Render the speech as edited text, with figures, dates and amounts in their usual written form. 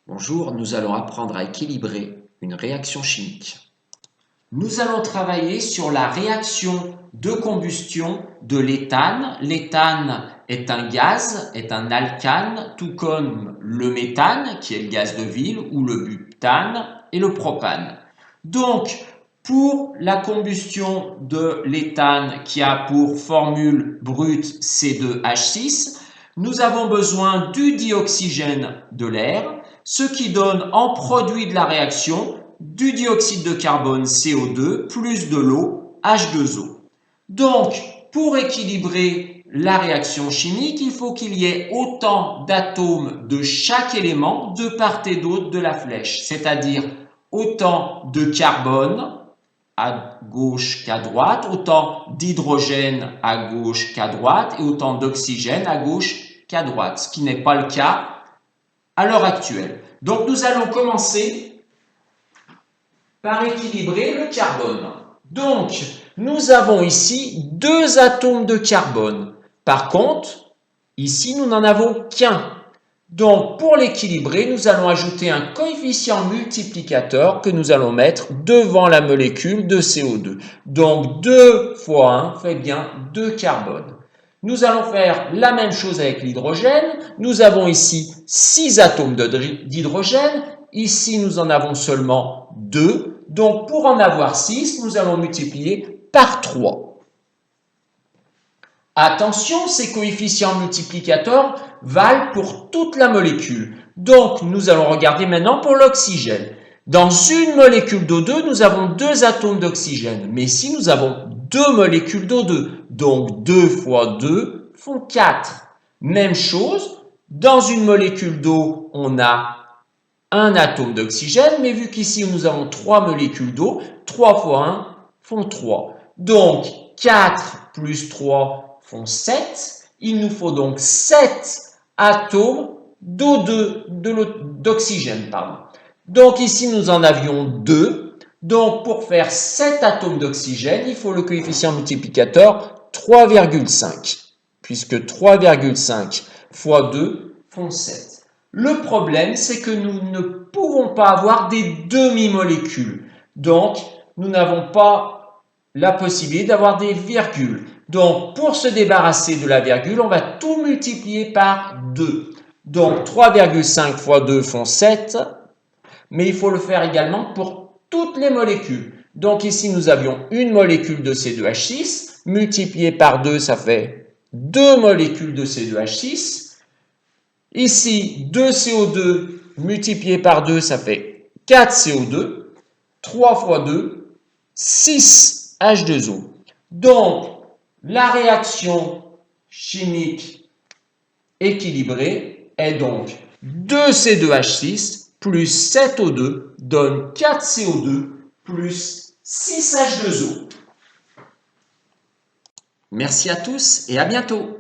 Bonjour, nous allons apprendre à équilibrer une réaction chimique. Nous allons travailler sur la réaction de combustion de l'éthane. L'éthane est un gaz, est un alcane, tout comme le méthane, qui est le gaz de ville, ou le butane et le propane. Donc, pour la combustion de l'éthane qui a pour formule brute C2H6, nous avons besoin du dioxygène de l'air, ce qui donne en produit de la réaction du dioxyde de carbone CO2 plus de l'eau H2O. Donc, pour équilibrer la réaction chimique, il faut qu'il y ait autant d'atomes de chaque élément de part et d'autre de la flèche, c'est-à-dire autant de carbone à gauche qu'à droite, autant d'hydrogène à gauche qu'à droite et autant d'oxygène à gauche qu'à droite, ce qui n'est pas le cas à l'heure actuelle. Donc nous allons commencer par équilibrer le carbone. Donc nous avons ici deux atomes de carbone. Par contre, ici nous n'en avons qu'un. Donc pour l'équilibrer, nous allons ajouter un coefficient multiplicateur que nous allons mettre devant la molécule de CO2. Donc 2 fois 1 fait bien 2 carbone. Nous allons faire la même chose avec l'hydrogène. Nous avons ici 6 atomes d'hydrogène. Ici, nous en avons seulement 2. Donc, pour en avoir 6, nous allons multiplier par 3. Attention, ces coefficients multiplicateurs valent pour toute la molécule. Donc, nous allons regarder maintenant pour l'oxygène. Dans une molécule d'O2, nous avons 2 atomes d'oxygène. Mais ici, nous avons 2 molécules d'O2. Donc, 2 fois 2 font 4. Même chose, dans une molécule d'eau, on a un atome d'oxygène. Mais vu qu'ici, nous avons 3 molécules d'eau, 3 fois 1 font 3. Donc, 4 plus 3 font 7. Il nous faut donc 7 atomes d'oxygène. Donc ici, nous en avions 2. Donc pour faire 7 atomes d'oxygène, il faut le coefficient multiplicateur 3,5. Puisque 3,5 fois 2 font 7. Le problème, c'est que nous ne pouvons pas avoir des demi-molécules. Donc, nous n'avons pas la possibilité d'avoir des virgules. Donc, pour se débarrasser de la virgule, on va tout multiplier par 2. Donc, 3,5 fois 2 font 7. Mais il faut le faire également pour toutes les molécules. Donc, ici, nous avions une molécule de C2H6. Multiplié par 2, ça fait 2 molécules de C2H6. Ici, 2 CO2 multiplié par 2, ça fait 4 CO2. 3 fois 2, 6 H2O. Donc, la réaction chimique équilibrée est donc 2 C2H6 plus 7 O2 donne 4 CO2 plus 6 H2O. Merci à tous et à bientôt.